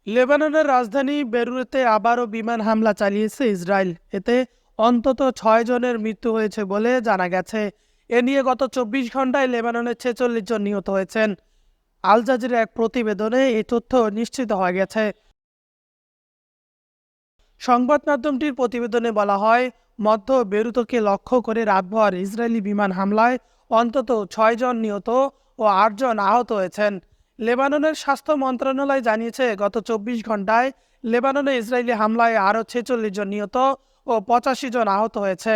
লেবাননের রাজধানী বেরুতে আবারও বিমান হামলা চালিয়েছে ইসরায়েল। এতে অন্তত 6 জনের মৃত্যু হয়েছে বলে জানা গেছে। এ নিয়ে গত 24 ঘন্টায় লেবাননের 46 জন নিহত হয়েছেন। আল জাজিরার এক প্রতিবেদনে এই তথ্য নিশ্চিত হয়ে গেছে। সংবাদ মাধ্যমটির প্রতিবেদনে বলা হয়, মধ্য বেরুতকে লক্ষ্য করে রাতভর ইসরায়েলি বিমান হামলায় অন্তত 6 জন নিহত ও 8 জন আহত হয়েছেন। লেবাননের স্বাস্থ্য মন্ত্রণালয় জানিয়েছে, গত 24 ঘন্টায় লেবাননে ইসরায়েলি হামলায় আরও 46 জন নিহত ও 85 জন আহত হয়েছে।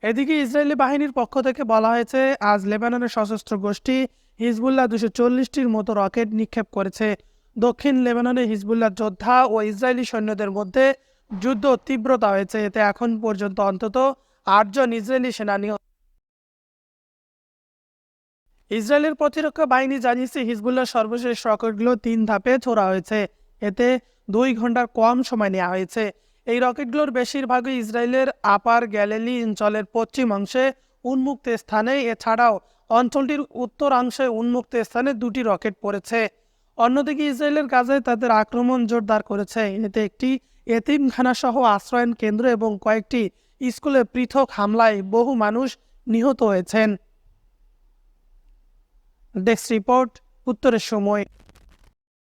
এদিকে ইসরায়েলি বাহিনীর পক্ষ থেকে বলা হয়েছে, আজ লেবাননের সশস্ত্র গোষ্ঠী হিজবুল্লাহ 240টির মতো রকেট নিক্ষেপ করেছে। দক্ষিণ লেবাননে হিজবুল্লাহ যোদ্ধা ও ইসরায়েলি সৈন্যদের মধ্যে যুদ্ধ তীব্রতা হয়েছে। এতে এখন পর্যন্ত অন্তত 8 জন ইসরায়েলি সেনা নিহত। ইসরায়েলের প্রতিরক্ষা বাহিনী জানিয়েছে, হিজবুল্লাহর সর্বশেষ রকেটগুলো 3 ধাপে ছোড়া হয়েছে। এতে 2 ঘন্টার কম সময় নেওয়া হয়েছে। এই রকেটগুলোর বেশিরভাগই ইসরায়েলের আপার গ্যালিলি অঞ্চলের পশ্চিম অংশে উন্মুক্ত স্থানে, এছাড়াও অঞ্চলটির উত্তরাংশে উন্মুক্ত স্থানে 2টি রকেট পড়েছে। অন্যদিকে ইসরায়েলের গাজায় তাদের আক্রমণ জোরদার করেছে। এতে একটি এতিমখানা সহ আশ্রয়ন কেন্দ্র এবং কয়েকটি স্কুলে পৃথক হামলায় বহু মানুষ নিহত হয়েছেন। ডেস্ক রিপোর্ট, উত্তরের সময়।